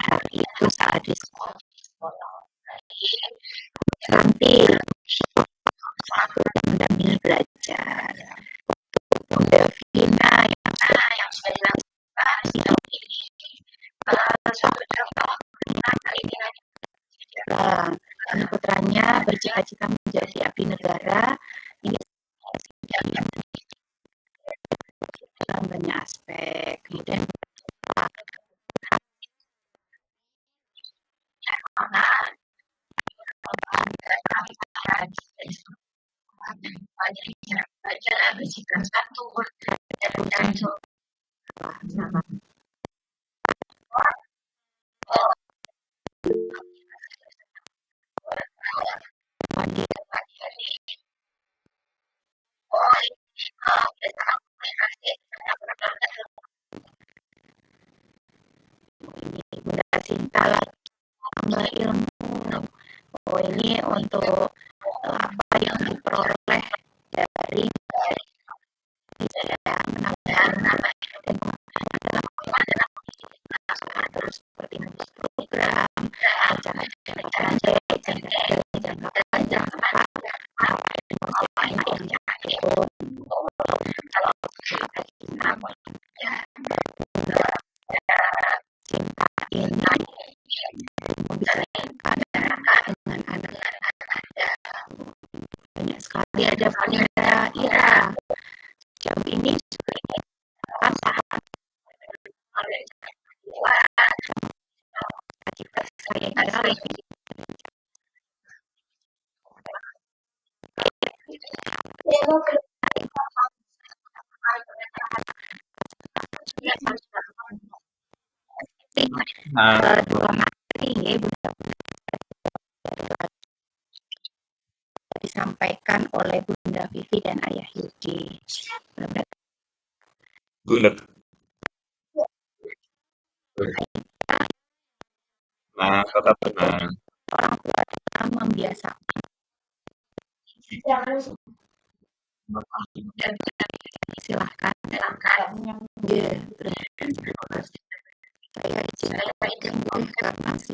hari itu saat di sekolah nanti mendampingi belajar. Bunda Vina yang sudah putranya bercita-cita menjadi abdi negara. Ini dalam banyak aspek. Kemudian Bunda Sinta lagi tambah ilmu. Oh, ini untuk apa yang diperoleh dari menambah dan terus seperti program rencana jangka panjang dengan anak-anak banyak sekali ada Vanessa Ira jam ini dua materi ya disampaikan oleh Bunda Vivi dan Ayah Yudi. Bulat. Nah, tetap tenang. Orang tua membiasakan. Silahkan. Ya, saya izin karena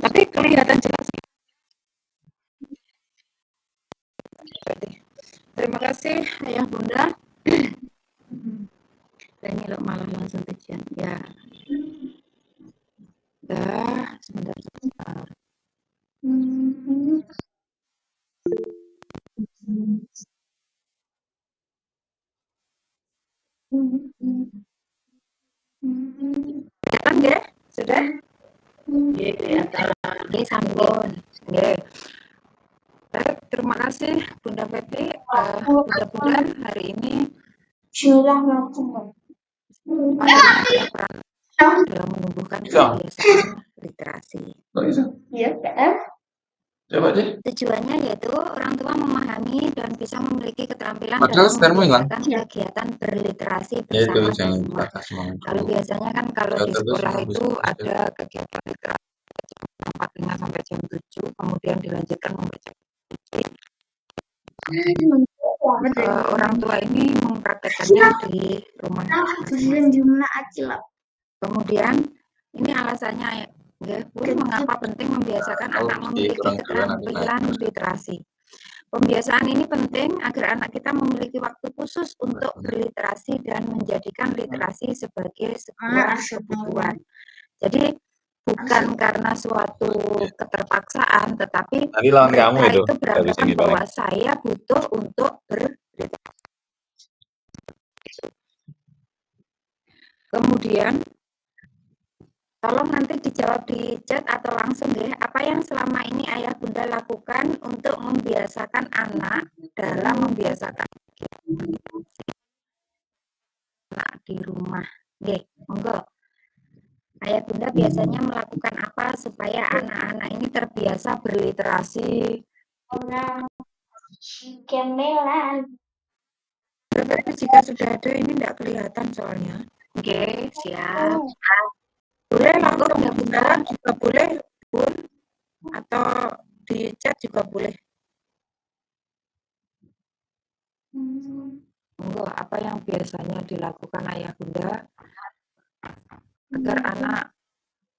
tapi kelihatan jelas. Terima kasih Ayah Bunda. Ini lo malah langsung ujian ya. Sebentar. Kelihatan nggak? Sudah? Iya, kelihatan. Oke, sambung. Oke. Terima kasih Bunda Pepi. Mudah-mudahan hari ini dalam menumbuhkan kebiasaan literasi. Iya, Coba deh. Tujuannya yaitu orang tua memahami dan bisa memiliki keterampilan Padahal dalam membiasakan kegiatan berliterasi ya, itu bersama. Kalau biasanya kan kalau di sekolah itu ada kegiatan literasi jam 4.5 sampai jam 7, kemudian dilanjutkan membaca buku. Orang tua ini mempraktekannya di rumah. Kemudian ini alasannya ya, mengapa penting membiasakan anak memiliki keterampilan literasi. Pembiasaan ini penting agar anak kita memiliki waktu khusus untuk berliterasi dan menjadikan literasi sebagai sebuah kebutuhan. Jadi bukan karena suatu keterpaksaan, tetapi mereka itu beranggapan bahwa saya butuh untuk berliterasi. Kemudian kalau tolong nanti dijawab di chat atau langsung ya. Apa yang selama ini ayah bunda lakukan untuk membiasakan anak dalam membiasakan anak di rumah? Oke, monggo. Ayah bunda biasanya melakukan apa supaya anak-anak ini terbiasa berliterasi? Tapi jika sudah ada ini tidak kelihatan soalnya. Oke, siap. Boleh langsung kebenaran juga boleh, Bun, atau di chat juga boleh. Monggo, apa yang biasanya dilakukan ayah bunda agar anak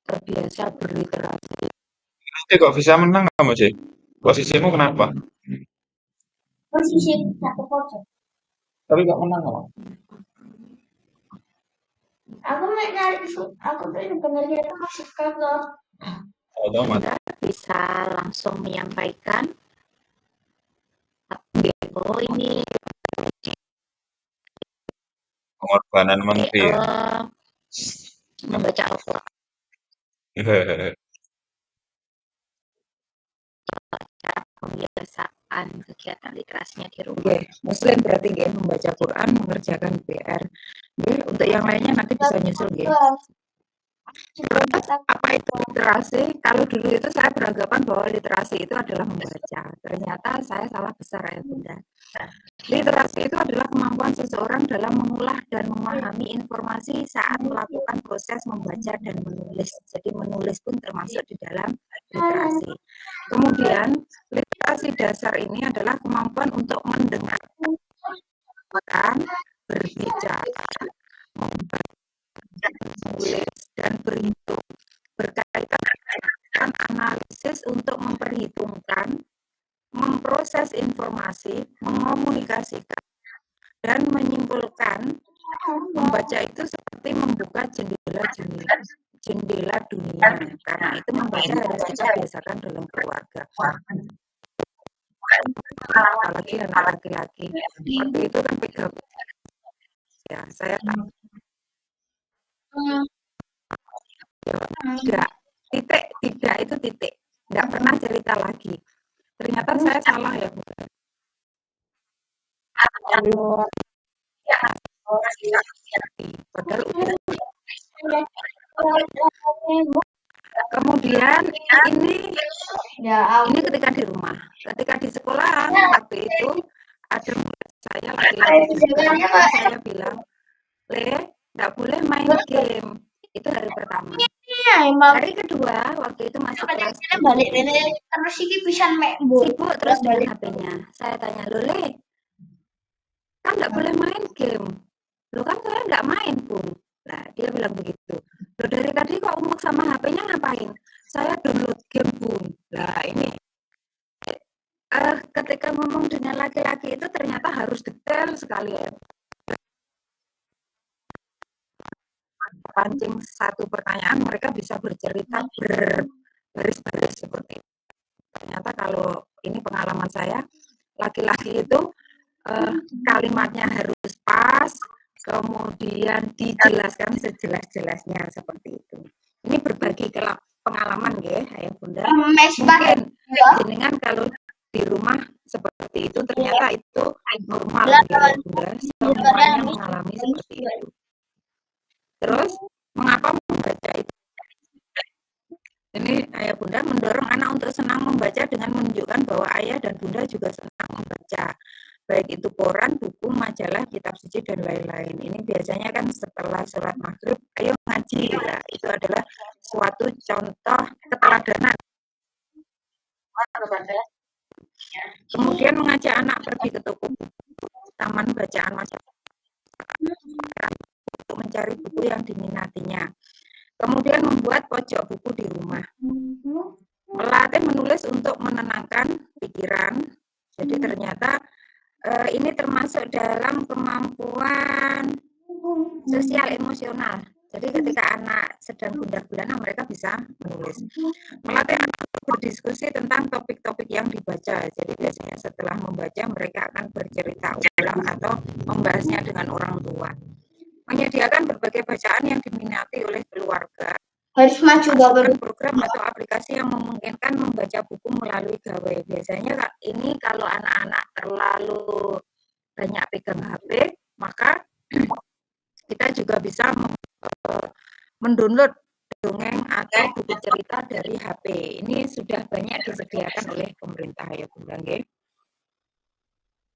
terbiasa berliterasi? Nanti kok bisa menang kamu sih? Posisimu kenapa? Posisi satu pojok. Tapi kok menang kamu? Aku nyari aku tuh benernya itu masih kantor. Otomatis. Bisa langsung menyampaikan oh ini Pengorbanan menteri ya. Membaca Al-Quran pembiasaan kegiatan literasinya di rumah. Oke, Muslim berarti ya membaca Quran, mengerjakan PR. Oke, untuk yang lainnya nanti bisa nyusul ya. Terus apa itu literasi? Kalau dulu itu saya beranggapan bahwa literasi itu adalah membaca. Ternyata saya salah besar ya bunda. Literasi itu adalah kemampuan seseorang dalam mengolah dan memahami informasi saat melakukan proses membaca dan menulis. Jadi menulis pun termasuk di dalam literasi. Kemudian literasi dasar ini adalah kemampuan untuk mendengarkan, berbicara, menulis dan berhitung, berkaitan dengan analisis untuk memperhitungkan, memproses informasi, mengomunikasikan, dan menyimpulkan. Membaca itu seperti membuka jendela dunia, karena itu membaca harus kita biasakan dalam keluarga. Apalagi anak laki-laki, waktu itu kan pegang ya saya tidak itu titik, nggak pernah cerita lagi. Ternyata saya salah ya Bu. Padahal udah. Kemudian ini ketika di rumah, ketika di sekolah waktu itu ada murid saya laki-laki juga, saya bilang, Le, nggak boleh main game. Itu hari pertama. Hari kedua waktu itu masih kelas 3. Balik terus ini bisa sibuk terus dengan HP-nya. Saya tanya, Le, kan nggak boleh main game. Lo kan saya nggak main pun. Nah, dia bilang begitu. Lo dari tadi kok umuk sama HP-nya ngapain? Saya download game Bun. Nah ini ketika ngomong dengan laki-laki itu ternyata harus detail sekali ya. Pancing satu pertanyaan mereka bisa bercerita berbaris-baris seperti itu. Ternyata kalau ini pengalaman saya, laki-laki itu kalimatnya harus pas, kemudian dijelaskan sejelas-jelasnya seperti itu. Ini berbagi pengalaman ya, ayah bunda. Mungkin jenengan kalau di rumah seperti itu ternyata itu normal ya bunda. Semuanya mengalami seperti itu. Terus mengapa membaca itu? Ini ayah bunda mendorong anak untuk senang membaca dengan menunjukkan bahwa ayah dan bunda juga senang membaca. Baik itu koran, buku, majalah, kitab suci, dan lain-lain. Ini biasanya kan setelah sholat maghrib, ayo ngaji. Nah, itu adalah suatu contoh keteladanan. Kemudian mengajak anak pergi ke toko buku, taman bacaan masyarakat untuk mencari buku yang diminatinya. Kemudian membuat pojok buku di rumah. Melatih menulis untuk menenangkan pikiran. Jadi ternyata ini termasuk dalam kemampuan sosial emosional. Jadi ketika anak sedang gundah gulana mereka bisa menulis. Melatih anak berdiskusi tentang topik-topik yang dibaca. Jadi biasanya setelah membaca mereka akan bercerita ulang atau membahasnya dengan orang tua. Menyediakan berbagai bacaan yang diminati oleh keluarga. masukkan program atau aplikasi yang memungkinkan membaca buku melalui gawai. Biasanya ini kalau anak-anak terlalu banyak pegang HP, maka kita juga bisa mendownload dongeng atau buku cerita dari HP. Ini sudah banyak disediakan oleh pemerintah ya Bunda.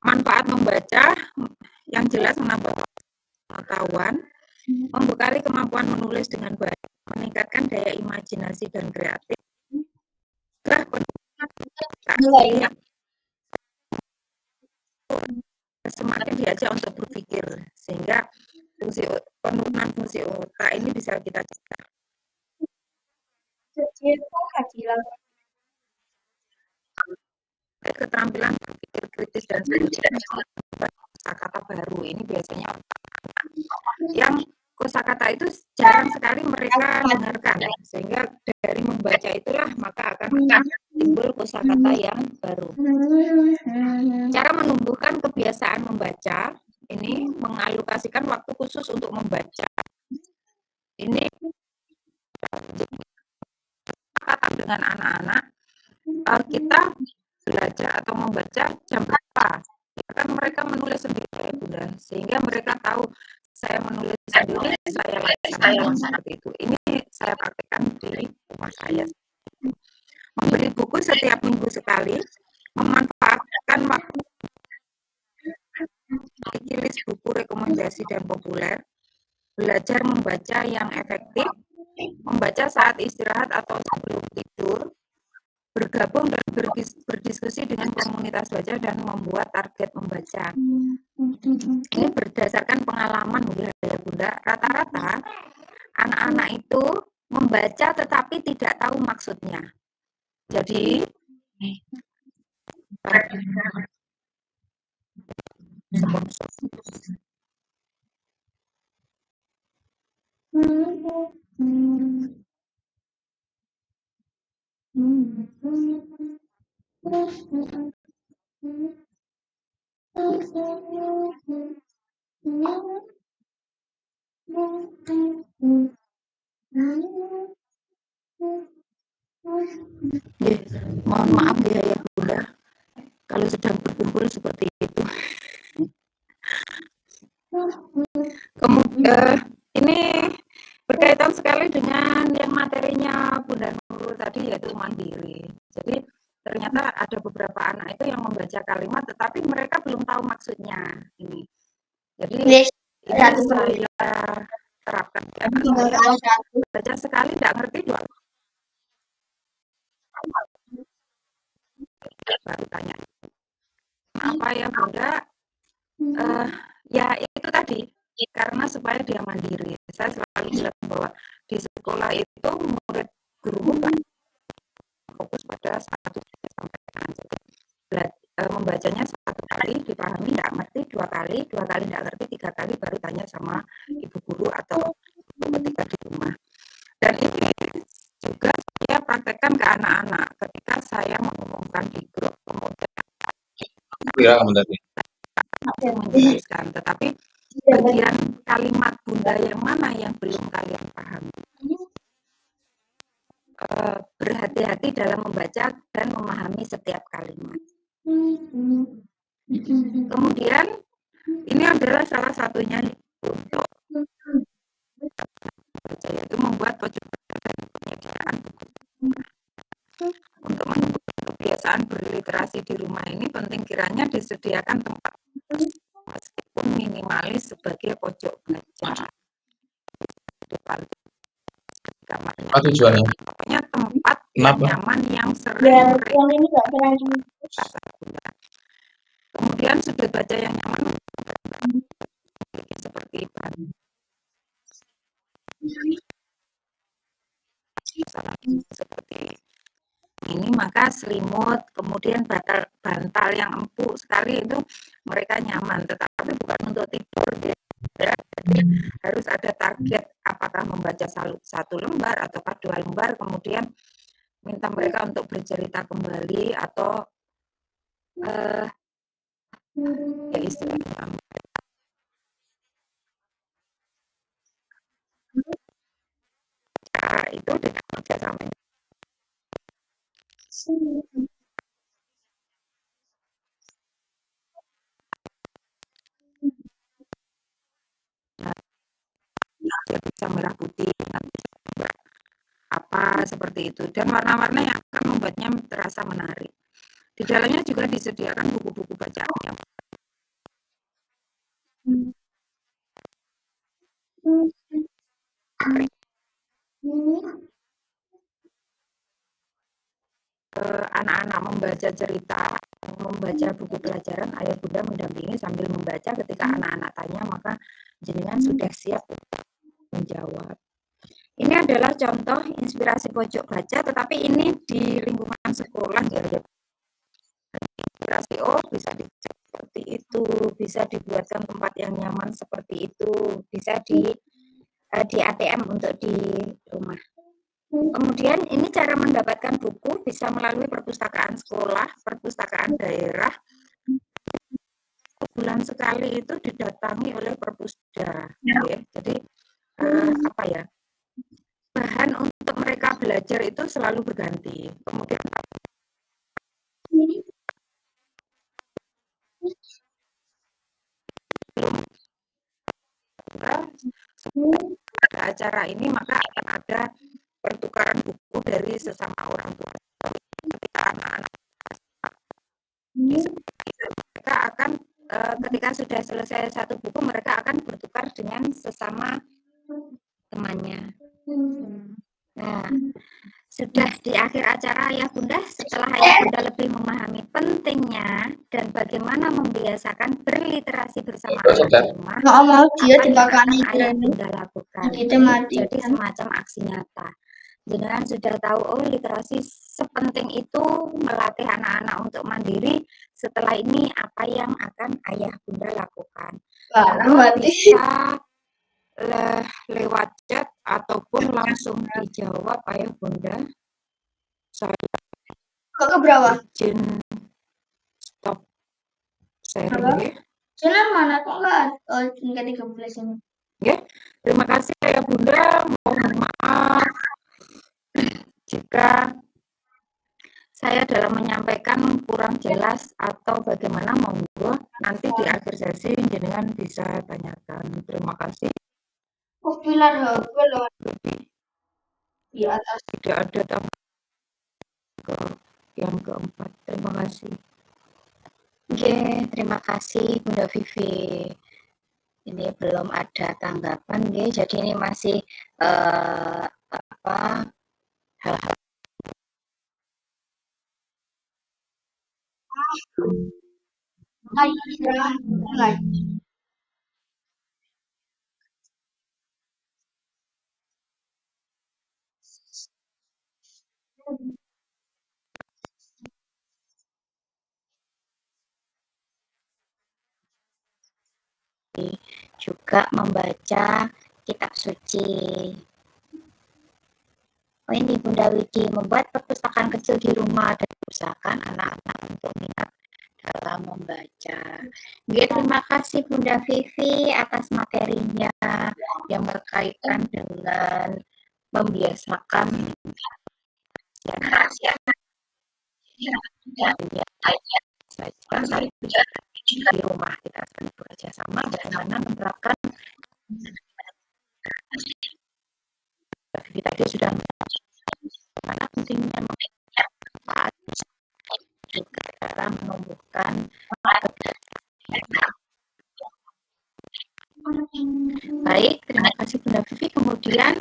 Manfaat membaca yang jelas menambah pengetahuan, membekali kemampuan menulis dengan baik, meningkatkan daya imajinasi dan kreatif. Semakin diajak untuk berpikir, sehingga penurunan fungsi otak ini bisa kita cegah. Keterampilan berpikir kritis dan kosakata baru ini biasanya yang kosakata itu jarang sekali mereka dengarkan, sehingga dari membaca itulah maka akan timbul kosakata yang baru. Cara menumbuhkan kebiasaan membaca ini mengalokasikan waktu khusus untuk membaca. Ini kata dengan anak-anak, kita belajar atau membaca jam berapa. Ya kan mereka menulis sendiri ya Bunda, sehingga mereka tahu saya menulis sendiri, saya lakukan seperti itu. Ini saya praktekkan di rumah saya. Memberi buku setiap minggu sekali, memanfaatkan waktu list buku rekomendasi dan populer, belajar membaca yang efektif, membaca saat istirahat atau sebelum tidur, bergabung dan berdiskusi dengan komunitas baca dan membuat target membaca. Ini berdasarkan pengalaman ya Bunda, rata-rata anak-anak itu membaca tetapi tidak tahu maksudnya. Jadi mohon maaf ya Bunda, kalau sedang berkumpul seperti itu. Kemudian ini berkaitan sekali dengan yang materinya Bunda Nurul tadi, yaitu mandiri. Jadi ternyata ada beberapa anak itu yang membaca kalimat tetapi mereka belum tahu maksudnya ini. Jadi ini saya terapkan ya, baca sekali tidak ngerti dua baru tanya apa ya Bunda, ya itu tadi karena supaya dia mandiri. Saya selalu bilang bahwa di sekolah itu murid guru kan fokus pada satu sampai membacanya satu kali dipahami tidak ngerti, dua kali tidak ngerti, tiga kali baru tanya sama ibu guru atau ketika di rumah. Dan ini juga saya praktekkan ke anak-anak ketika saya mengumumkan di grup, kemudian menjelaskan, tetapi bagian kalimat Bunda yang mana yang belum kalian pahami. Berhati-hati dalam membaca dan memahami setiap kalimat. Kemudian ini adalah salah satunya untuk yaitu membuat pojok dan penyediaan buku. Untuk menumbuhkan kebiasaan berliterasi di rumah ini penting kiranya disediakan tempat meskipun minimalis sebagai pojok belajar. Kamarnya. Apa tujuannya? Pokoknya tempat yang nyaman yang sering kemudian sudut baca yang nyaman seperti seperti ini, maka selimut, kemudian bantal yang empuk sekali itu mereka nyaman, tetapi bukan untuk tidur ya. Jadi harus ada target apakah membaca satu lembar ataukah 2 lembar, kemudian minta mereka untuk bercerita kembali atau ya istilahnya itu dengan kerjasamanya. Dia bisa merah putih, nanti apa seperti itu, dan warna-warna yang akan membuatnya terasa menarik. Di dalamnya juga disediakan buku-buku bacaan yang anak-anak membaca cerita, membaca buku pelajaran, ayah bunda mendampingi sambil membaca. Ketika anak-anak tanya, maka jenengan sudah siap menjawab. Ini adalah contoh inspirasi pojok baca, tetapi ini di lingkungan sekolah ya. Inspirasi bisa dicek seperti itu, bisa dibuatkan tempat yang nyaman seperti itu, bisa di ATM untuk di rumah. Kemudian ini cara mendapatkan buku bisa melalui perpustakaan sekolah, perpustakaan daerah. Sebulan sekali itu didatangi oleh perpusda. Ya. Jadi apa ya? Bahan untuk mereka belajar itu selalu berganti. Kemudian pada acara ini maka akan ada pertukaran buku dari sesama orang tua. Ketika anak-anak mereka akan ketika sudah selesai satu buku mereka akan bertukar dengan sesama temannya. Nah, sudah di akhir acara Ayah Bunda, setelah Ayah Bunda lebih memahami pentingnya dan bagaimana membiasakan berliterasi bersama anak di rumah, dia apa yang Ayah Bunda lakukan. Jadi semacam aksi nyata. Jenengan sudah tahu, oh literasi sepenting itu melatih anak-anak untuk mandiri. Setelah ini apa yang akan Ayah Bunda lakukan? Bisa lewat chat ataupun langsung dijawab Ayah Bunda. Saya izin stop sharing. Jalan mana kok nggak 13 ini? Ya, terima kasih Ayah Bunda. Mohon maaf jika saya dalam menyampaikan kurang jelas atau bagaimana, monggo nanti di akhir sesi jenengan bisa tanyakan. Terima kasih. Pilar di atas tidak ada tambah ke yang keempat. Terima kasih. Oke, terima kasih Bunda Vivi. Ini belum ada tanggapan, jadi ini masih apa hal-hal juga membaca kitab suci. Oh ini Bunda Widi, membuat perpustakaan kecil di rumah dan usahakan anak-anak untuk minat dalam membaca. Terima kasih Bunda Vivi atas materinya yang berkaitan dengan membiasakan di rumah. Kita akan bekerja sama bagaimana menerapkan Vivi tadi sudah bagaimana pentingnya manfaat juga dalam menumbuhkan baik, terima kasih Bunda Vivi. Kemudian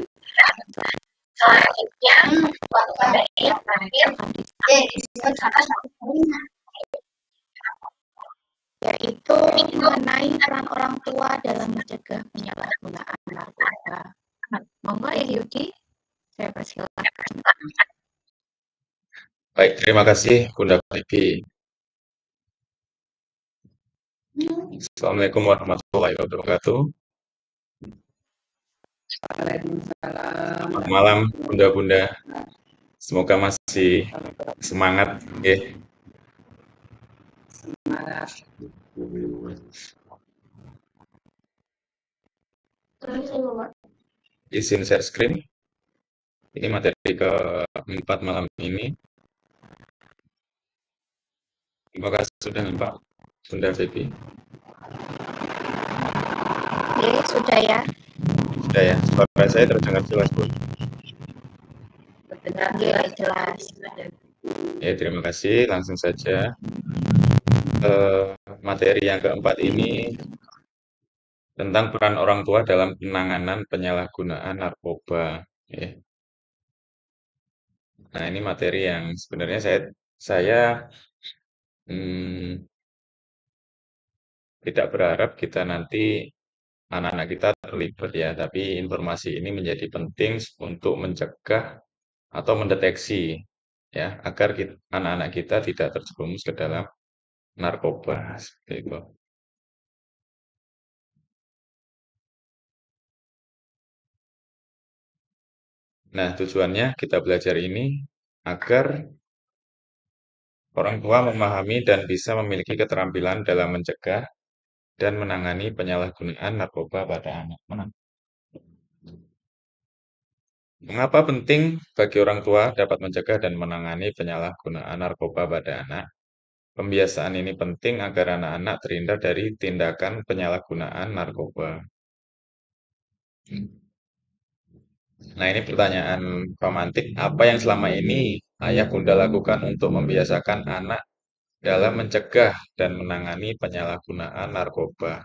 selanjutnya yaitu mengenai peran orang tua dalam mencegah penyalahgunaan narkoba. Monggo ya Yudi, saya persilakan. Baik, terima kasih Bunda Vivi. Assalamualaikum warahmatullahi wabarakatuh. Selamat malam Bunda-Bunda. Semoga masih semangat ya. Semangat. Izin share screen. Ini materi keempat malam ini. Terima kasih sudah Pak Bunda Febi. Oke, sudah ya. Sudah ya, suara saya terdengar jelas, Bu. Terdengar jelas. Ya, terima kasih. Langsung saja. Materi yang keempat ini tentang peran orang tua dalam penanganan penyalahgunaan narkoba. Ya. Nah, ini materi yang sebenarnya saya hmm, tidak berharap kita nanti anak-anak kita terlibat ya, tapi informasi ini menjadi penting untuk mencegah atau mendeteksi ya, agar anak-anak kita tidak terjerumus ke dalam narkoba seperti itu. Nah, tujuannya kita belajar ini agar orang tua memahami dan bisa memiliki keterampilan dalam mencegah dan menangani penyalahgunaan narkoba pada anak. Mengapa penting bagi orang tua dapat mencegah dan menangani penyalahgunaan narkoba pada anak? Pembiasaan ini penting agar anak-anak terhindar dari tindakan penyalahgunaan narkoba. Nah, ini pertanyaan pemantik. Apa yang selama ini ayah bunda lakukan untuk membiasakan anak dalam mencegah dan menangani penyalahgunaan narkoba?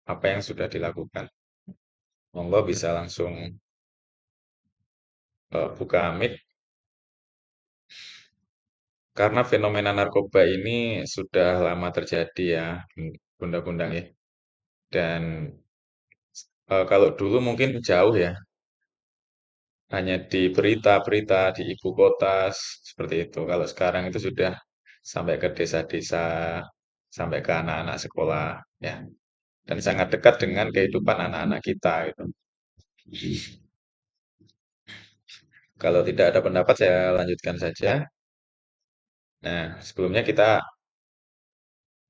Apa yang sudah dilakukan? Monggo bisa langsung buka amit. Karena fenomena narkoba ini sudah lama terjadi ya, bunda-bunda ya. Dan kalau dulu mungkin jauh ya, hanya di berita-berita di ibu kota seperti itu. Kalau sekarang itu sudah sampai ke desa-desa, sampai ke anak-anak sekolah ya, dan sangat dekat dengan kehidupan anak-anak kita itu. Kalau tidak ada pendapat saya lanjutkan saja. Nah, sebelumnya kita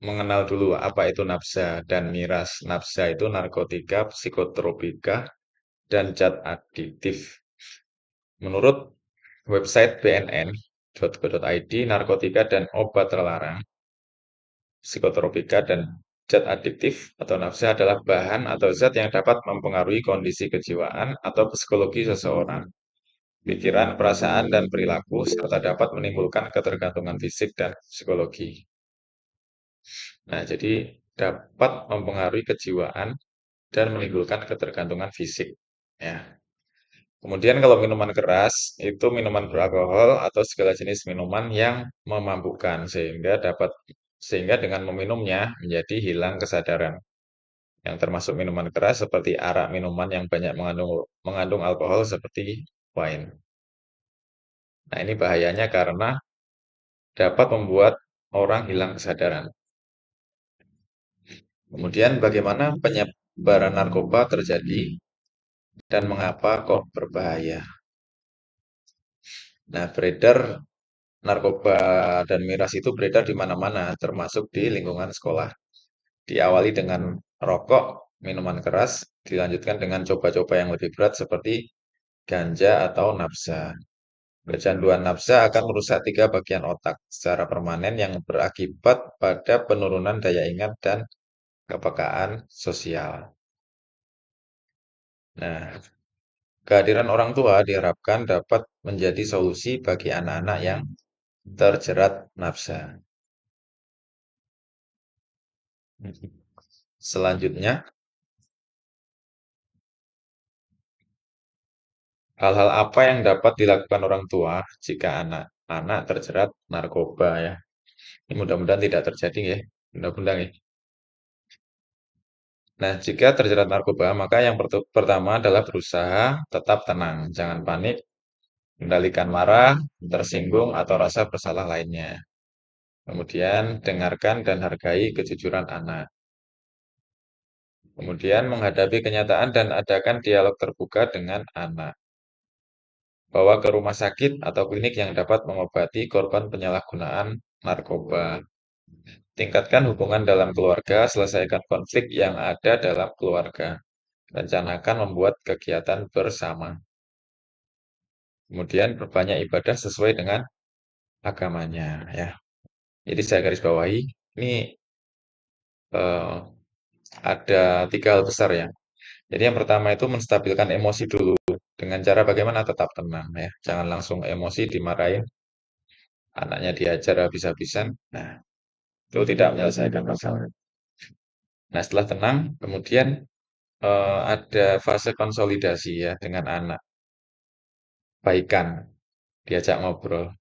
mengenal dulu apa itu nafsa dan miras. Nafsa itu narkotika, psikotropika, dan zat adiktif. Menurut website bnn.go.id, narkotika dan obat terlarang, psikotropika dan zat adiktif atau nafsa adalah bahan atau zat yang dapat mempengaruhi kondisi kejiwaan atau psikologi seseorang, pikiran, perasaan, dan perilaku, serta dapat menimbulkan ketergantungan fisik dan psikologi. Nah, jadi dapat mempengaruhi kejiwaan dan menimbulkan ketergantungan fisik. Ya. Kemudian kalau minuman keras itu minuman beralkohol atau segala jenis minuman yang memabukkan sehingga dengan meminumnya menjadi hilang kesadaran. Yang termasuk minuman keras seperti arak, minuman yang banyak mengandung alkohol seperti wine. Nah, ini bahayanya karena dapat membuat orang hilang kesadaran. Kemudian bagaimana penyebaran narkoba terjadi dan mengapa kok berbahaya? Nah, narkoba dan miras itu beredar di mana-mana, termasuk di lingkungan sekolah. Diawali dengan rokok, minuman keras, dilanjutkan dengan coba-coba yang lebih berat seperti ganja atau nafsa. Kecanduan nafsa akan merusak 3 bagian otak secara permanen yang berakibat pada penurunan daya ingat dan kepekaan sosial. Nah, kehadiran orang tua diharapkan dapat menjadi solusi bagi anak-anak yang terjerat nafsa. Selanjutnya, hal-hal apa yang dapat dilakukan orang tua jika anak-anak terjerat narkoba ya? Ini mudah-mudahan tidak terjadi ya, mudah-mudahan ya. Nah, jika terjerat narkoba, maka yang pertama adalah berusaha tetap tenang, jangan panik, kendalikan marah, tersinggung, atau rasa bersalah lainnya. Kemudian, dengarkan dan hargai kejujuran anak. Kemudian, menghadapi kenyataan dan adakan dialog terbuka dengan anak. Bawa ke rumah sakit atau klinik yang dapat mengobati korban penyalahgunaan narkoba. Tingkatkan hubungan dalam keluarga, selesaikan konflik yang ada dalam keluarga. Rencanakan membuat kegiatan bersama. Kemudian perbanyak ibadah sesuai dengan agamanya ya. Jadi saya garis bawahi, ini eh, ada 3 hal besar ya. Jadi yang pertama itu menstabilkan emosi dulu dengan cara bagaimana tetap tenang ya. Jangan langsung emosi dimarahin, anaknya diajar habis-habisan. Nah, itu tidak menyelesaikan masalah. Nah, setelah tenang, kemudian ada fase konsolidasi ya dengan anak. Baikan, diajak ngobrol.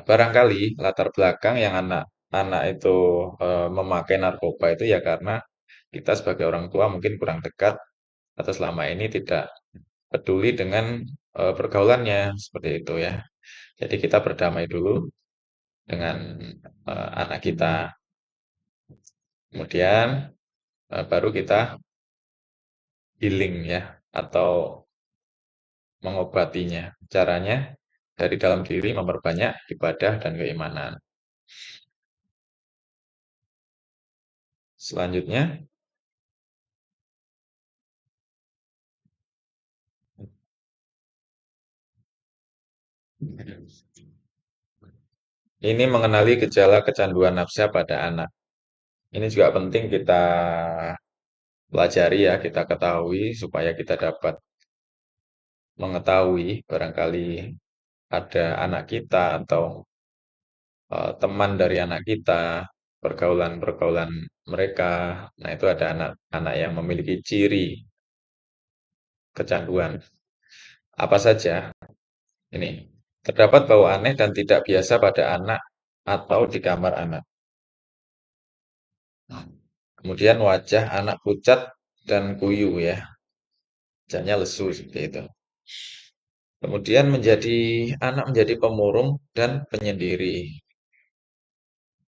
Barangkali latar belakang yang anak itu memakai narkoba itu ya karena kita sebagai orang tua mungkin kurang dekat atau selama ini tidak peduli dengan pergaulannya seperti itu ya. Jadi kita berdamai dulu dengan anak kita, kemudian baru kita healing ya atau mengobatinya. Caranya dari dalam diri memperbanyak ibadah dan keimanan. Selanjutnya, ini mengenali gejala kecanduan nafsa pada anak. Ini juga penting kita pelajari ya, kita ketahui supaya kita dapat mengetahui barangkali ada anak kita atau teman dari anak kita, pergaulan-pergaulan mereka. Nah, itu ada anak-anak yang memiliki ciri kecanduan. Apa saja? Ini, terdapat bau aneh dan tidak biasa pada anak atau di kamar anak. Kemudian wajah anak pucat dan kuyu ya, wajahnya lesu seperti itu. Kemudian anak menjadi pemurung dan penyendiri.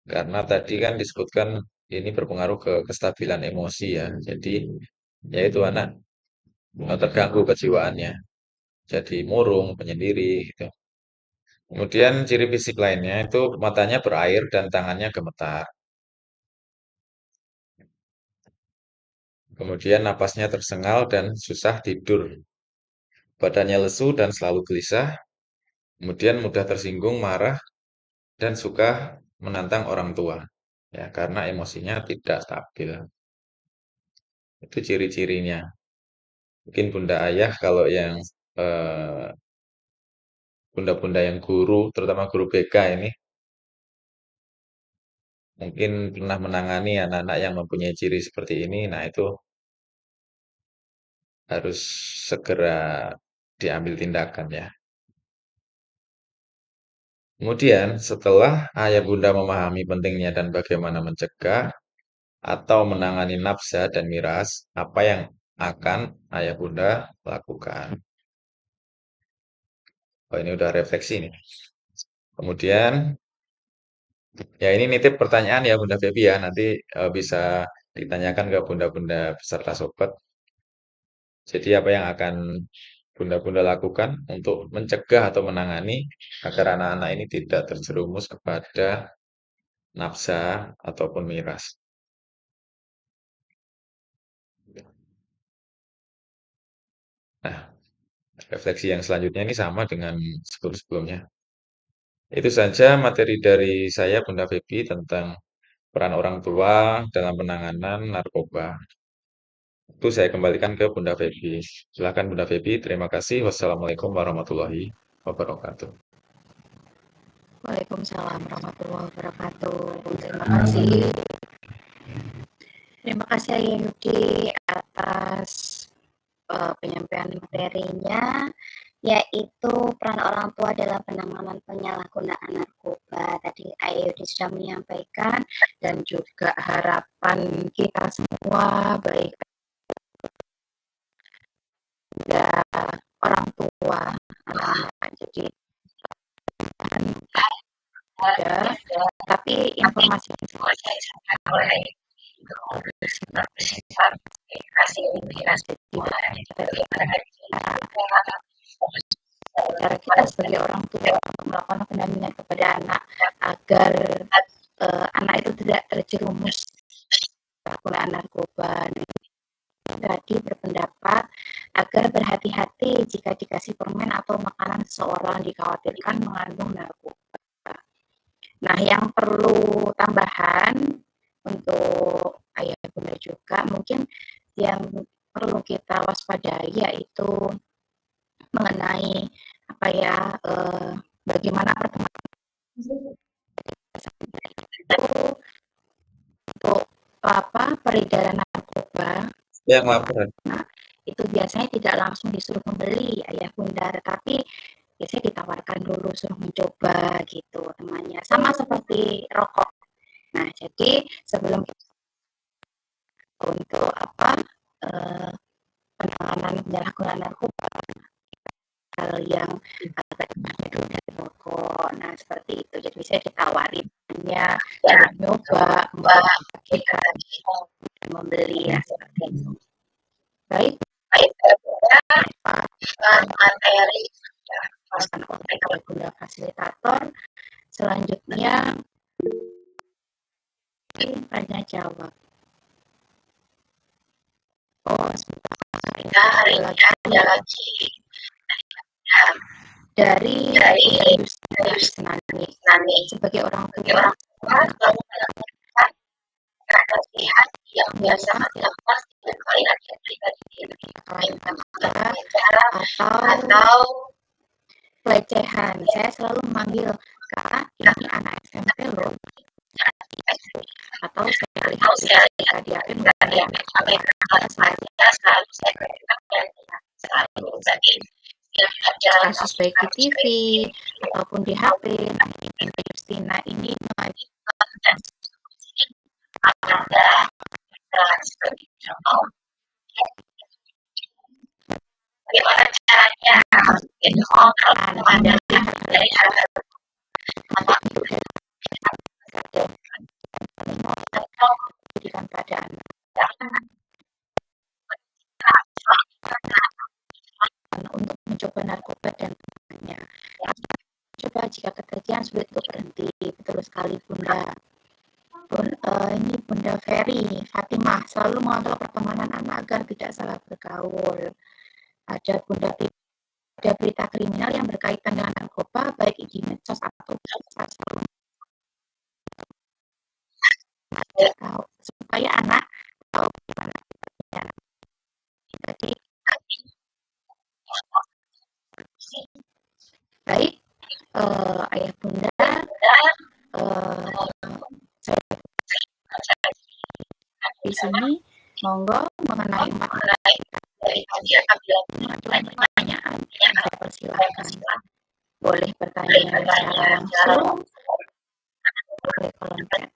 Karena tadi kan disebutkan ini berpengaruh ke kestabilan emosi ya. Jadi yaitu anak terganggu kejiwaannya. Jadi murung, penyendiri gitu. Kemudian ciri fisik lainnya itu matanya berair dan tangannya gemetar. Kemudian napasnya tersengal dan susah tidur. Badannya lesu dan selalu gelisah. Kemudian mudah tersinggung, marah, dan suka menantang orang tua. Ya, karena emosinya tidak stabil. Itu ciri-cirinya. Mungkin bunda ayah kalau yang eh, bunda-bunda yang guru, terutama guru BK ini, mungkin pernah menangani anak-anak yang mempunyai ciri seperti ini. Nah, itu harus segera diambil tindakan ya. Kemudian setelah ayah bunda memahami pentingnya dan bagaimana mencegah atau menangani nafsa dan miras, apa yang akan ayah bunda lakukan? Oh, ini udah refleksi nih. Kemudian, ya ini nitip pertanyaan ya Bunda Febi ya, nanti bisa ditanyakan ke bunda-bunda peserta sobat. Jadi apa yang akan bunda-bunda lakukan untuk mencegah atau menangani agar anak-anak ini tidak terjerumus kepada nafsa ataupun miras. Nah, refleksi yang selanjutnya ini sama dengan sebelum-sebelumnya. Itu saja materi dari saya, Bunda Febi, tentang peran orang tua dalam penanganan narkoba. Itu saya kembalikan ke Bunda Febi. Silakan Bunda Febi, terima kasih. Wassalamualaikum warahmatullahi wabarakatuh. Waalaikumsalam warahmatullahi wabarakatuh. Terima kasih. Terima kasih Ayah Yudi atas penyampaian materinya, yaitu peran orang tua dalam penanganan penyalahgunaan narkoba. Tadi Ayah Yudi sudah menyampaikan, dan juga harapan kita semua baik orang tua anak-anak. Jadi ada, tapi informasi cara kita sebagai orang tua untuk melakukan pendampingan kepada anak agar anak itu tidak terjerumus penggunaan narkoba. Tadi berpendapat agar berhati-hati jika dikasih permen atau makanan seseorang dikhawatirkan mengandung narkoba. Nah, yang perlu tambahan untuk ayah bunda juga mungkin yang perlu kita waspadai yaitu mengenai bagaimana pertemanan itu untuk peredaran narkoba. Yang laporan. Nah, itu biasanya tidak langsung disuruh membeli ayah bunda, tetapi biasanya ditawarkan dulu suruh mencoba gitu temannya. Sama seperti rokok. Nah, jadi sebelum untuk penanganan penyalahgunaan narkoba hal yang dulu dari rokok. Nah, seperti itu. Jadi bisa ditawarinnya, nyoba, kita membeli ya seperti itu. Baik, materi oleh guna fasilitator. Selanjutnya tanya jawab. Oh, sebentar. Ada lagi dari Nani sebagai orang tua lihat yang biasa dilakukan kali atau pelecehan. Saya selalu memanggil kak ini anak SMP loh, atau saya lihat dia selalu saya selalu jadi kasus baik di TV ataupun di HP. Justina ini ada bagaimana caranya dari pendidikan pada anak untuk mencoba narkoba dan temannya. Coba jika ketagihan sulit untuk berhenti. Betul sekali Bunda. Ini Bunda Ferry Fatimah selalu mengontrol pertemanan anak agar tidak salah bergaul. Ada Bunda ada berita kriminal yang berkaitan dengan narkoba baik di medsos atau selalu tahu supaya anak tahu gimana caranya. Jadi baik ayah bunda saya di sini monggo mengenai dari pertanyaan saya persilakan boleh bertanya secara langsung oleh kolom chat.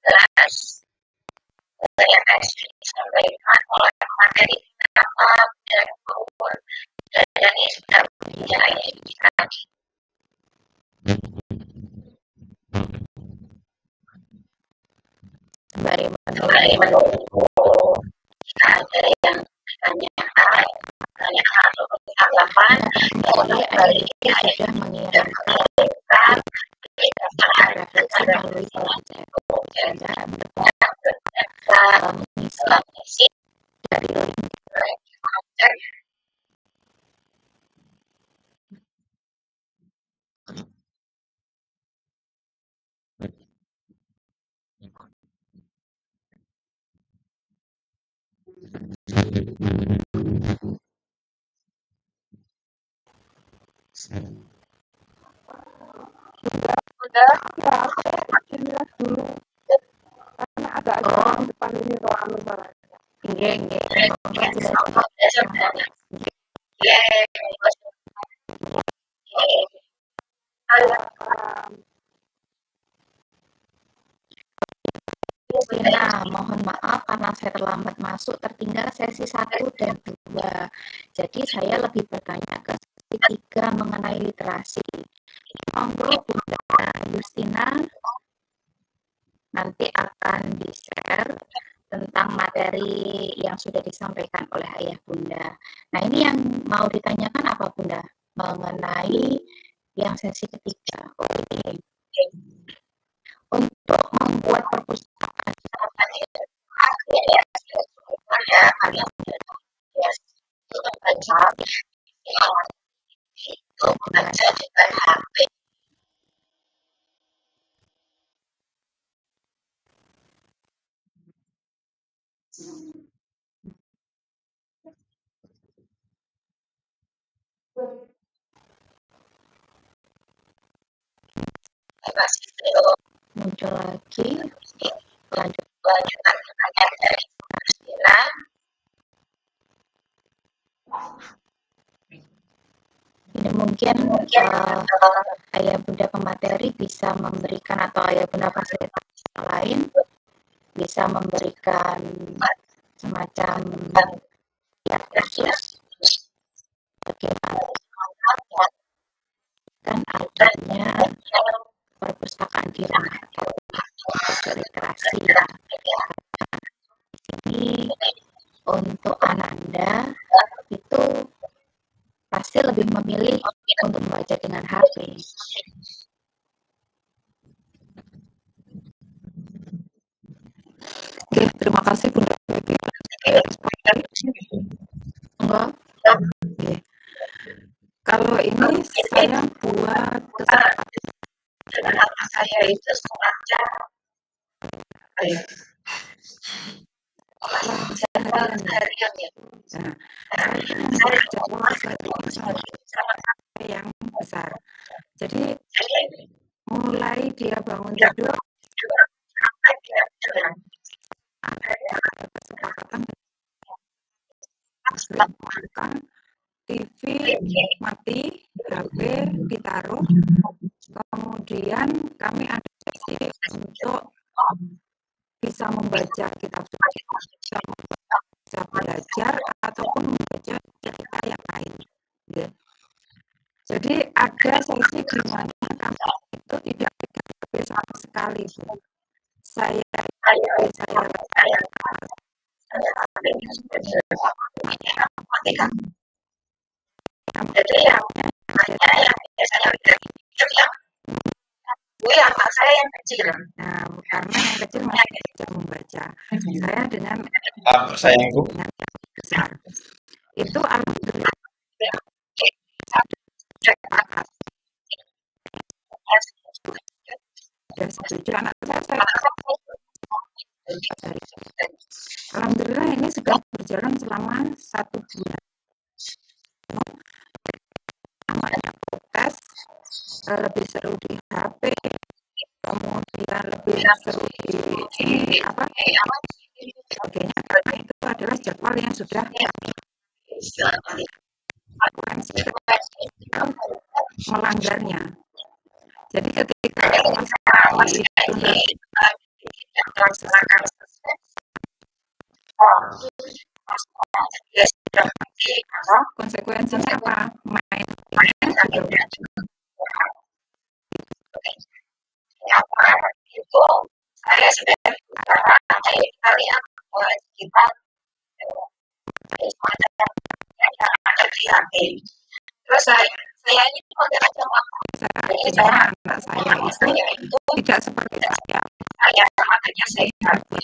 Jelas yang disampaikan oleh materi dan maupun dan sudah menjadi tadi. Sembari menunggu jika ada yang ditanyakan atau tanggapan dari kita sudah mengirimkan refleksi melalui kolom chat dan mengisi dari link udah ya aku jelas dulu karena agak depan ini ruangan suara. Nggih. Justina, mohon maaf karena saya terlambat masuk, tertinggal sesi 1 dan 2. Jadi saya lebih bertanya ke sesi 3 mengenai literasi. Monggo Bunda Justina nanti akan di-share tentang materi yang sudah disampaikan oleh ayah Bunda. Nah, ini yang mau ditanyakan apa Bunda? Mengenai yang sesi ketiga. Oh, ini. Untuk membuat perpustakaan muncul lagi lanjutan dari Justina. Ini mungkin ayah Bunda pemateri bisa memberikan atau ayah Bunda fasilitas lain bisa memberikan semacam khusus bagaimana kan adanya perpustakaan di rumah atau literasi ya. Ini untuk Ananda itu pasti lebih memilih untuk membaca dengan HP. Oke, terima kasih Bunda. Enggak? Oke. Kalau ini saya buat kesempatan saya itu sengaja seharian ya. Nah, saya membuat jadwal yang besar. Jadi mulai dia bangun tidur ada kesepakatan TV mati, HP ditaruh, kemudian kami ada sesi untuk bisa membaca kitab suci, bisa belajar ataupun membaca cerita yang lain. Ya. Jadi ada sesi di mana kami itu tidak HP sama sekali. Saya jadi yang biasanya anak saya yang kecil. Nah, karena yang kecil masih bisa membaca. Saya dengan sayangku dengan yang besar. Itu alhamdulillah dan setuju anak saya alhamdulillah ini sudah berjalan selama 1 bulan. Namanya protes lebih seru di HP, kemudian lebih seru di ini apa sebagainya karena itu adalah jadwal yang sudah melanggarnya. Jadi ketika konsekuensinya apa? Main juga itu saya sudah kalian kita ada di HP. Terus saya ini anak saya itu tidak seperti saya makanya saya seperti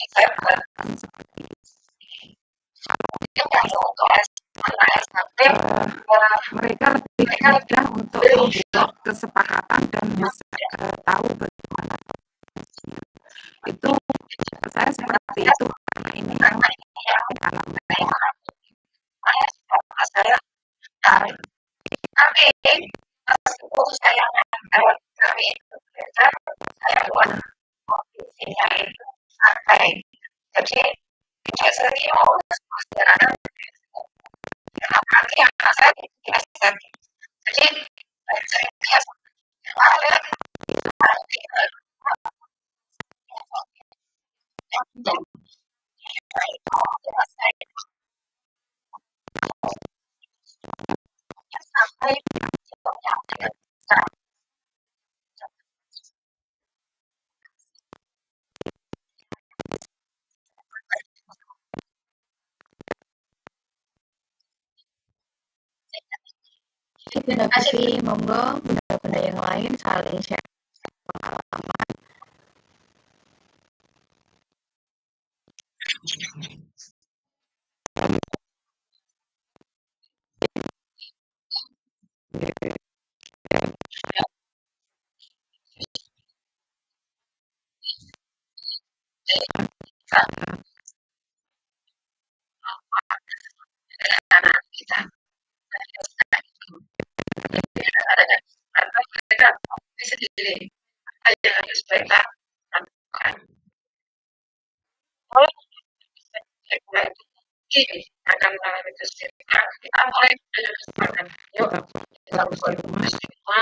mereka lebih mudah untuk membuat kesepakatan dan bisa tahu bagaimana itu saya seperti itu karena ini yang alami saya saya buat posisinya itu santai jadi tidak serius nanti anak saya biasa jadi saya Bunda Vivi, monggo bunda-bunda yang lain saling share pengalaman.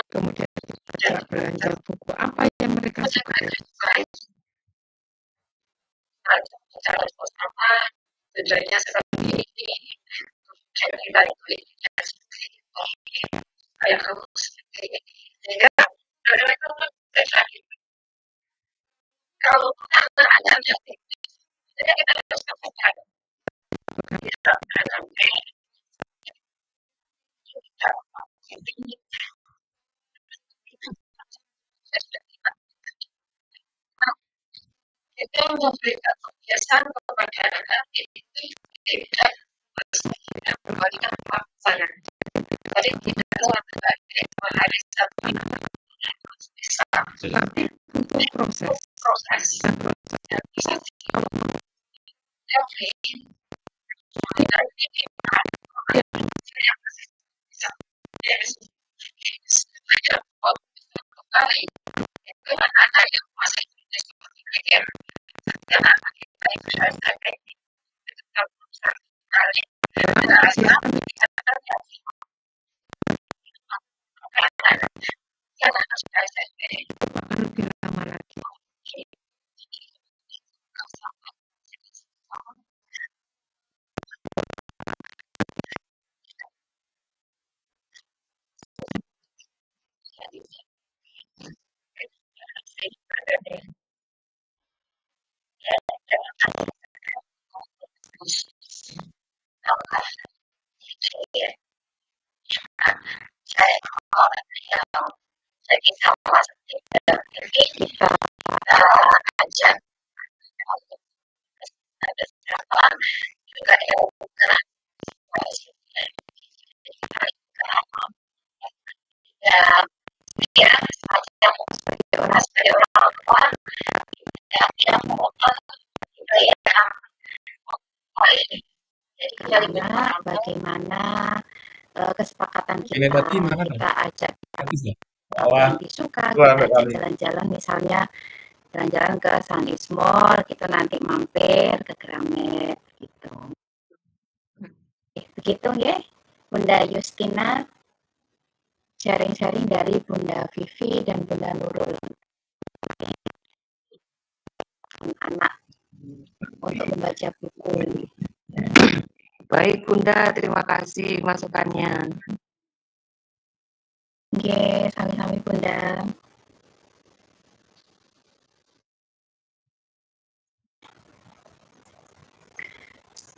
Kemudian kita belanja buku apa yang mereka suka ya? Tujuannya seperti ini. Kita kayak kamu sendiri. Sehingga kalau ada yang kita harus sampaikan. Kita akan kita memberikan kebiasaan kepada anak itu tidak memberikan pasangan. Jadi tidak hari satu bisa, tapi untuk proses yang bisa lebih lama lagi. Kita ajak juga karena bagaimana kesepakatan kita ajak yang disuka, kita ajak jalan-jalan, misalnya jalan-jalan ke Sunis Mall, gitu nanti mampir ke Gramet gitu. Begitu ya, Bunda Justina, sharing-sharing dari Bunda Vivi dan Bunda Nurul. Anak untuk membaca buku. Baik Bunda, terima kasih masukannya. Oke, sami-sami Bunda.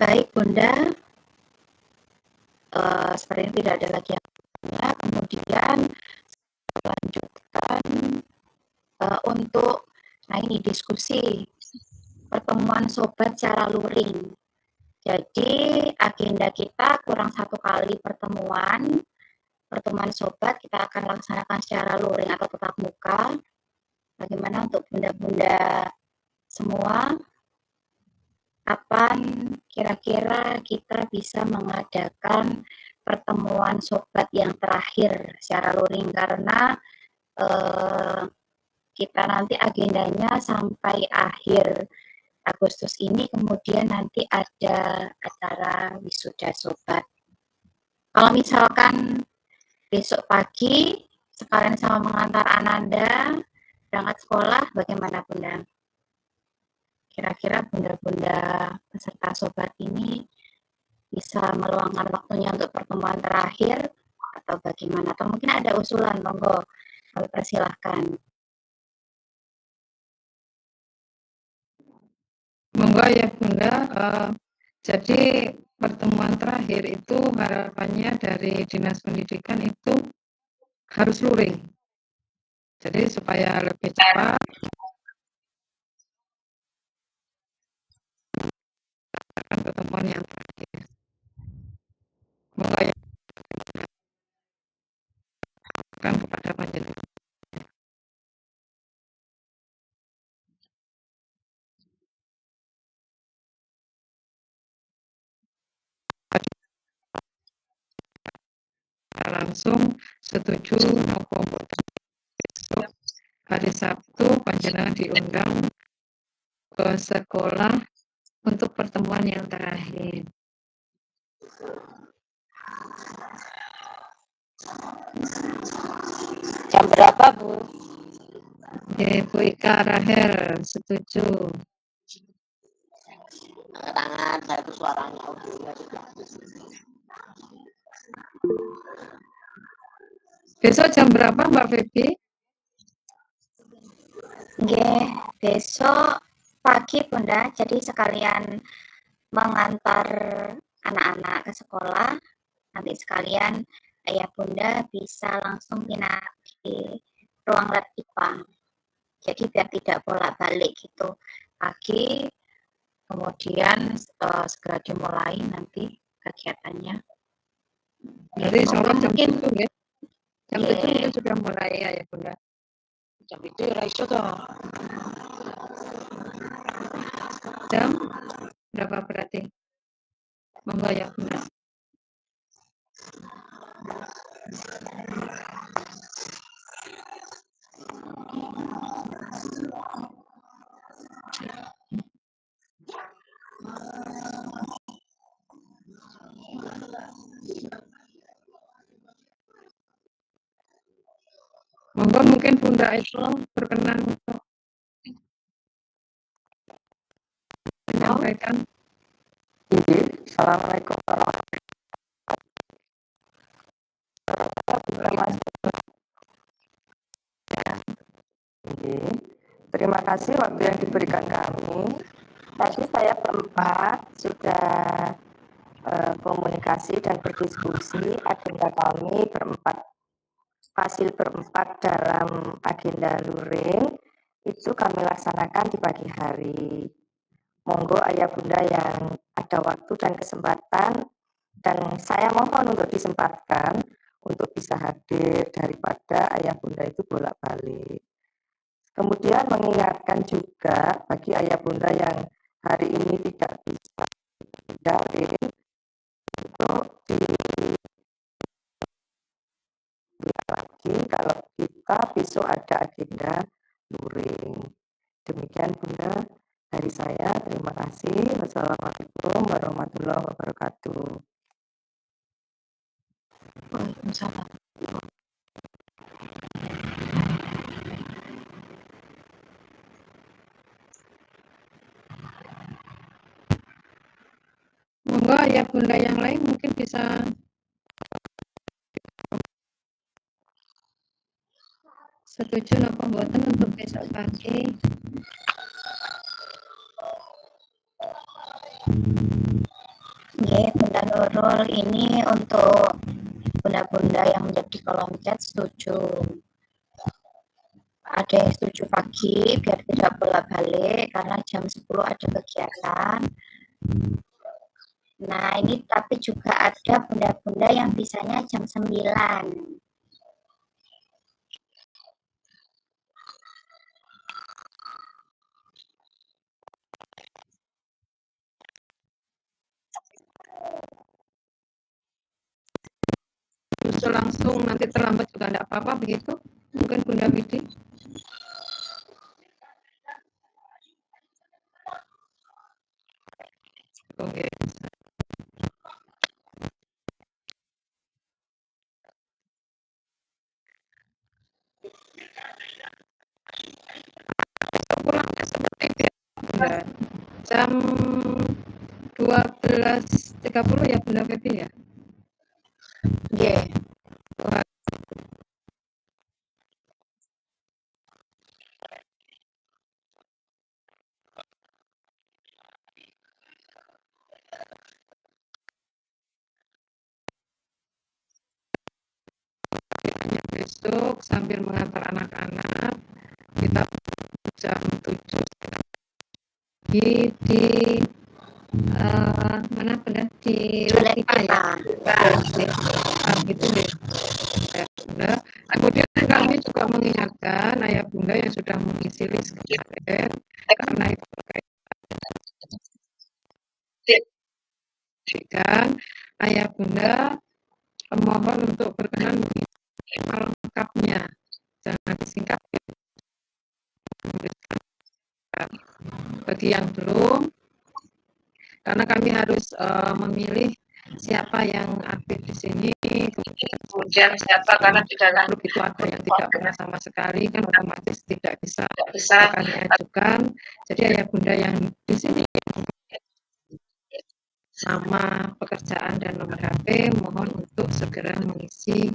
Baik Bunda, sepertinya tidak ada lagi yang lainnya. Kemudian lanjutkan untuk ini diskusi pertemuan sobat secara luring. Jadi agenda kita kurang 1 kali pertemuan sobat kita akan laksanakan secara luring atau tatap muka. Bagaimana untuk bunda-bunda semua? Kapan kira-kira kita bisa mengadakan pertemuan sobat yang terakhir secara luring, karena kita nanti agendanya sampai akhir Agustus ini, kemudian nanti ada acara wisuda sobat. Kalau misalkan besok pagi sekalian sama mengantar Ananda berangkat sekolah, bagaimana Bunda? kira-kira bunda-bunda peserta sobat ini bisa meluangkan waktunya untuk pertemuan terakhir atau bagaimana? Atau mungkin ada usulan, monggo, kami persilahkan. Monggo ya Bunda, jadi pertemuan terakhir itu harapannya dari Dinas Pendidikan itu harus luring. Jadi supaya lebih cepat pertemuan yang terakhir. Monggo ya kepada panjenengan. Langsung setuju maupun besok hari Sabtu panjenengan diundang ke sekolah untuk pertemuan yang terakhir. Jam berapa, Bu? Bu Ika Rahel setuju. Angkat tangan, saya itu suaranya. Besok jam berapa Mbak Febi? Nggih, besok pagi Bunda, jadi sekalian mengantar anak-anak ke sekolah, nanti sekalian ayah Bunda bisa langsung pindah di ruang lab IPA. Jadi biar tidak bolak-balik gitu. Pagi, kemudian segera dimulai nanti kegiatannya. Jadi insya jam mungkin 7 ya. Jam 7 mungkin sudah mulai ya Bunda. Jam itu raiso toh. Jam berapa berarti? Monggo ya Bunda. Monggo mungkin Bunda itu berkenan untuk menyampaikan. Assalamualaikum warahmatullahi wabarakatuh. Terima kasih waktu yang diberikan kami. Tadi saya berempat sudah komunikasi dan berdiskusi. Agenda kami berempat, hasil berempat dalam agenda luring itu kami laksanakan di pagi hari. Monggo ayah bunda yang ada waktu dan kesempatan, dan saya mohon untuk disempatkan untuk bisa hadir daripada ayah bunda itu bolak-balik. Kemudian mengingatkan juga bagi ayah bunda yang hari ini tidak bisa daring untuk lagi kalau kita besok ada agenda luring. Demikian Bunda dari saya. Terima kasih. Wassalamualaikum warahmatullahi wabarakatuh. Waalaikumsalam. Monggo ya Bunda yang lain mungkin bisa setuju napa mboten untuk besok pagi. Nggih, Bunda Nurul, ini untuk bunda-bunda yang menjadi kolom chat setuju. Ada yang setuju pagi biar tidak bolak-balik karena jam 10 ada kegiatan. Nah, ini tapi juga ada bunda-bunda yang bisanya jam 9. Justru langsung nanti terlambat juga tidak apa-apa begitu? Mungkin Bunda Widi. Oke. Pulangnya seperti biasa Bunda. jam 12.30 ya Bunda Febi ya? Nggih. Besok sambil mengantar anak-anak kita jam 7 di mana Bunda di Kita ya gitu deh ya Bunda. Kemudian kami juga mengingatkan ayah bunda yang sudah mengisi list kemarin karena itu kan ayah bunda mohon untuk berkenan mengisi lengkapnya, jangan disingkat. Bagi yang belum, karena kami harus memilih siapa yang aktif di sini, kemudian siapa karena di dalam grup itu ada yang tidak pernah sama sekali, kan otomatis tidak bisa kami ajukan. Jadi ayah bunda yang di sini sama pekerjaan dan nomor HP mohon untuk segera mengisi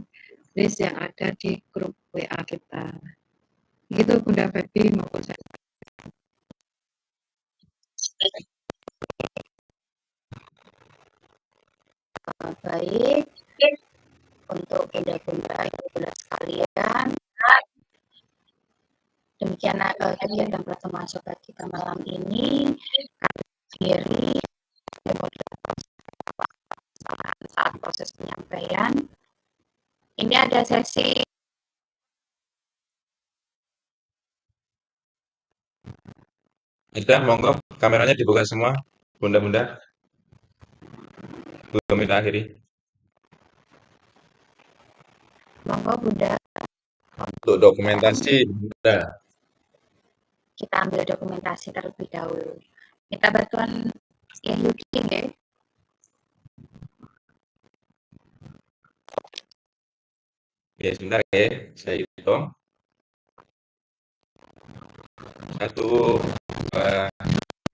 list yang ada di grup WA kita. Gitu Bunda Febi maupun saya. Baik. Untuk bunda-bunda ibu-bunda sekalian, demikian kegiatan pertemuan sobat kita malam ini. Kami sendiri saat proses penyampaian. Ini ada sesi Sudah, monggo kameranya dibuka semua, bunda-bunda. Belum kita akhiri. monggo bunda. Untuk dokumentasi, bunda. Kita ambil dokumentasi terlebih dahulu. Minta bantuan yang Yudi ya. Ya, sebentar ya, saya hitung. 1, 2,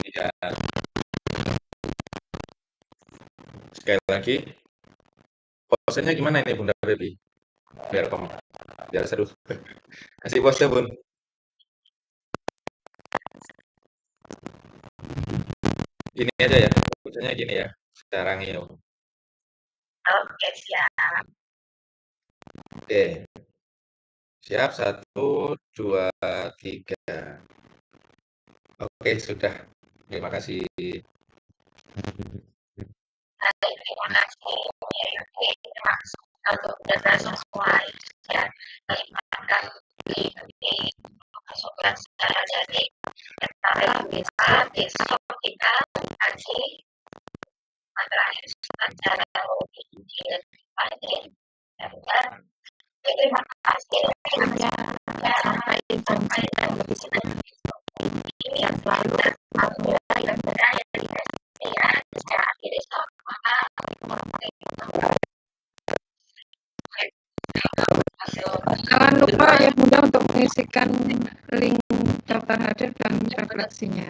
3. Sekali lagi. Posenya gimana ini Bunda Febi? Biar seru. Kasih pose, Bun. Gini aja ya, posenya gini ya. Sekarang ini. Oke, siap. Oke. Siap, 1, 2, 3. Oke, sudah. Terima kasih. Terima kasih. Untuk dasarnya semua ya, dimakan di masukkan secara jadi besok kita kaji materi secara dan terima kasih sampai jam 9 lebih 10 yang selalu memulai dan berada di ya secara akhir Jangan lupa ya Bunda untuk mengisikan link daftar hadir dan refleksinya.